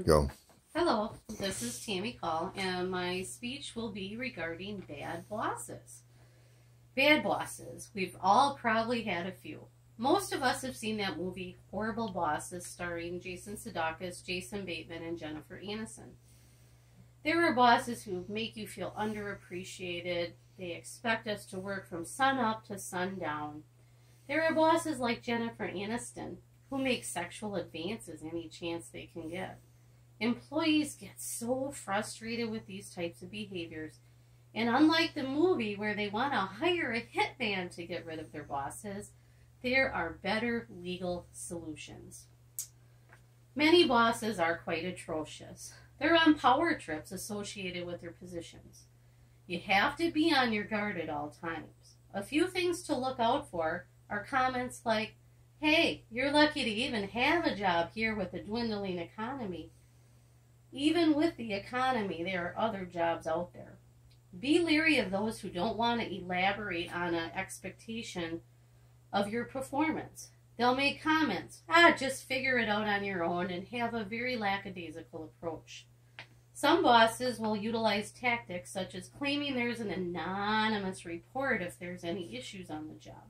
Go. Hello, this is Tammy Call, and my speech will be regarding bad bosses. Bad bosses. We've all probably had a few. Most of us have seen that movie, Horrible Bosses, starring Jason Sudeikis, Jason Bateman, and Jennifer Aniston. There are bosses who make you feel underappreciated. They expect us to work from sun up to sundown. There are bosses like Jennifer Aniston who make sexual advances any chance they can get. Employees get so frustrated with these types of behaviors, and unlike the movie where they want to hire a hitman to get rid of their bosses, there are better legal solutions. Many bosses are quite atrocious. They're on power trips associated with their positions. You have to be on your guard at all times. A few things to look out for are comments like, "Hey, you're lucky to even have a job here with a dwindling economy." Even with the economy, there are other jobs out there. Be leery of those who don't want to elaborate on an expectation of your performance. They'll make comments, just figure it out on your own, and have a very lackadaisical approach. Some bosses will utilize tactics such as claiming there's an anonymous report if there's any issues on the job.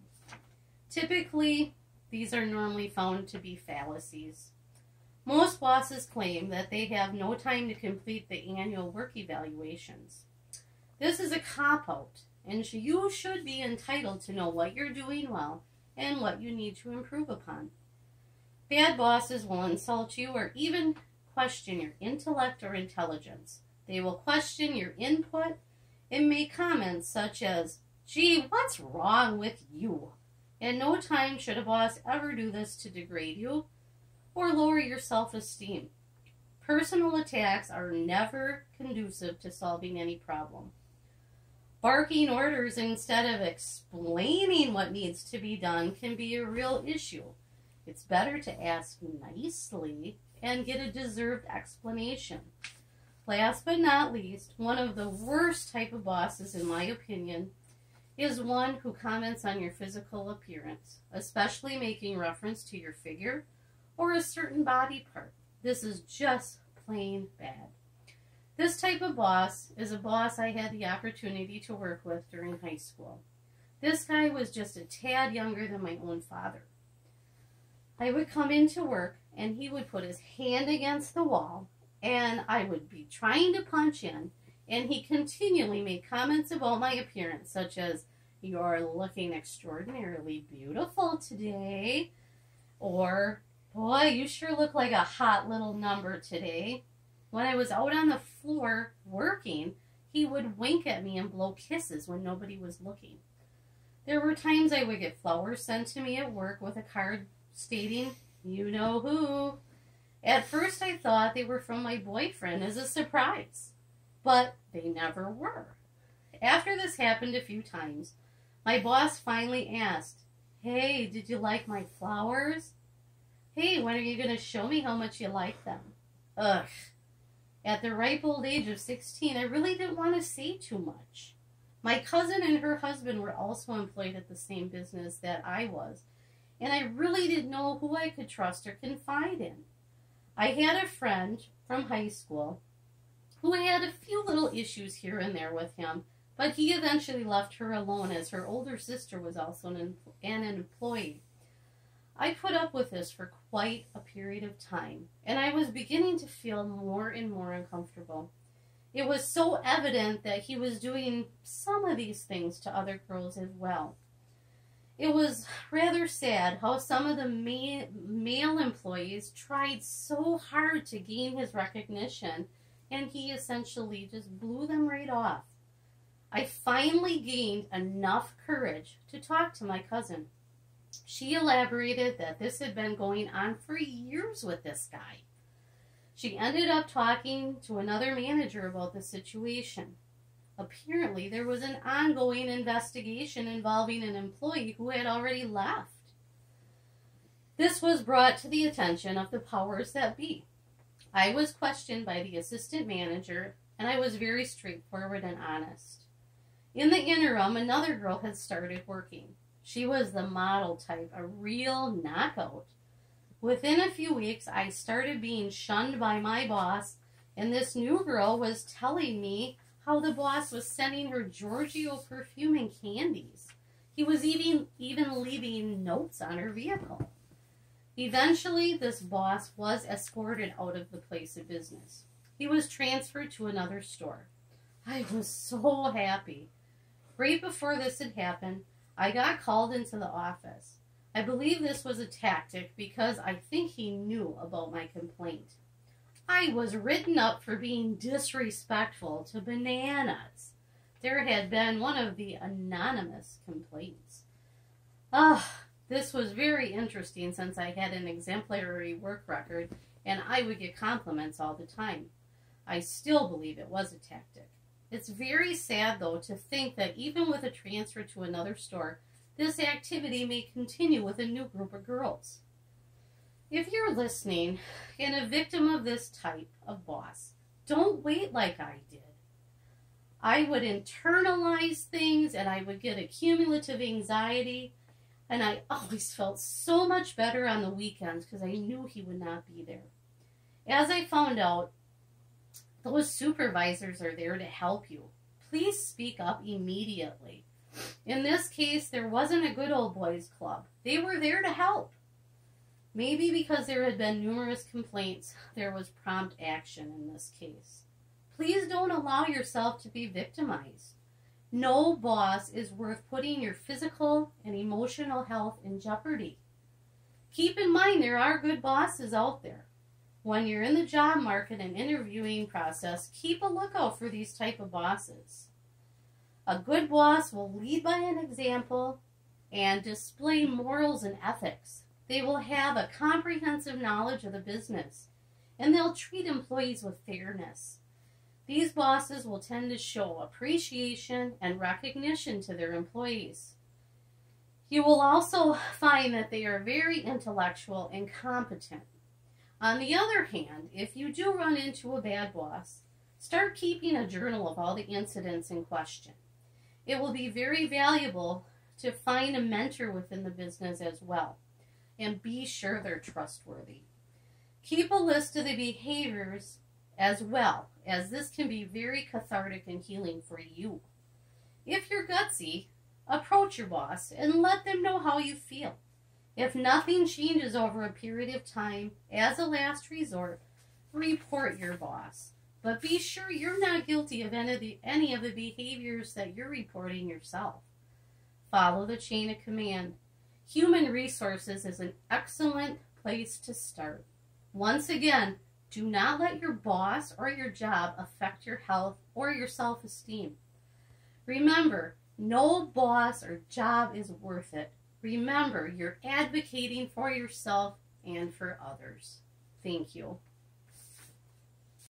Typically, these are normally found to be fallacies. Most bosses claim that they have no time to complete the annual work evaluations. This is a cop-out, and you should be entitled to know what you're doing well and what you need to improve upon. Bad bosses will insult you or even question your intellect or intelligence. They will question your input and make comments such as, "Gee, what's wrong with you?" At no time should a boss ever do this to degrade you or lower your self-esteem. Personal attacks are never conducive to solving any problem. Barking orders instead of explaining what needs to be done can be a real issue. It's better to ask nicely and get a deserved explanation. Last but not least, one of the worst type of bosses, in my opinion, is one who comments on your physical appearance, especially making reference to your figure or a certain body part. This is just plain bad. This type of boss is a boss I had the opportunity to work with during high school. This guy was just a tad younger than my own father. I would come into work and he would put his hand against the wall and I would be trying to punch in, and he continually made comments about my appearance, such as, "You're looking extraordinarily beautiful today," or, "Boy, you sure look like a hot little number today." When I was out on the floor working, he would wink at me and blow kisses when nobody was looking. There were times I would get flowers sent to me at work with a card stating, "You know who." At first I thought they were from my boyfriend as a surprise, but they never were. After this happened a few times, my boss finally asked, "Hey, did you like my flowers? Hey, when are you going to show me how much you like them?" Ugh. At the ripe old age of 16, I really didn't want to say too much. My cousin and her husband were also employed at the same business that I was, and I really didn't know who I could trust or confide in. I had a friend from high school who had a few little issues here and there with him, but he eventually left her alone as her older sister was also an employee. I put up with this for quite a period of time, and I was beginning to feel more and more uncomfortable. It was so evident that he was doing some of these things to other girls as well. It was rather sad how some of the male employees tried so hard to gain his recognition, and he essentially just blew them right off. I finally gained enough courage to talk to my cousin. She elaborated that this had been going on for years with this guy. She ended up talking to another manager about the situation. Apparently, there was an ongoing investigation involving an employee who had already left. This was brought to the attention of the powers that be. I was questioned by the assistant manager, and I was very straightforward and honest. In the interim, another girl had started working. She was the model type, a real knockout. Within a few weeks, I started being shunned by my boss, and this new girl was telling me how the boss was sending her Giorgio perfume and candies. He was even leaving notes on her vehicle. Eventually, this boss was escorted out of the place of business. He was transferred to another store. I was so happy. Right before this had happened, I got called into the office. I believe this was a tactic because I think he knew about my complaint. I was written up for being disrespectful to bananas. There had been one of the anonymous complaints. This was very interesting since I had an exemplary work record and I would get compliments all the time. I still believe it was a tactic. It's very sad, though, to think that even with a transfer to another store, this activity may continue with a new group of girls. If you're listening and a victim of this type of boss, don't wait like I did. I would internalize things and I would get a cumulative anxiety, and I always felt so much better on the weekends because I knew he would not be there. As I found out, those supervisors are there to help you. Please speak up immediately. In this case, there wasn't a good old boys club. They were there to help. Maybe because there had been numerous complaints, there was prompt action in this case. Please don't allow yourself to be victimized. No boss is worth putting your physical and emotional health in jeopardy. Keep in mind there are good bosses out there. When you're in the job market and interviewing process, keep a lookout for these type of bosses. A good boss will lead by an example and display morals and ethics. They will have a comprehensive knowledge of the business, and they'll treat employees with fairness. These bosses will tend to show appreciation and recognition to their employees. You will also find that they are very intellectual and competent. On the other hand, if you do run into a bad boss, start keeping a journal of all the incidents in question. It will be very valuable to find a mentor within the business as well, and be sure they're trustworthy. Keep a list of the behaviors as well, as this can be very cathartic and healing for you. If you're gutsy, approach your boss and let them know how you feel. If nothing changes over a period of time, as a last resort, report your boss. But be sure you're not guilty of any of the behaviors that you're reporting yourself. Follow the chain of command. Human resources is an excellent place to start. Once again, do not let your boss or your job affect your health or your self-esteem. Remember, no boss or job is worth it. Remember, you're advocating for yourself and for others. Thank you.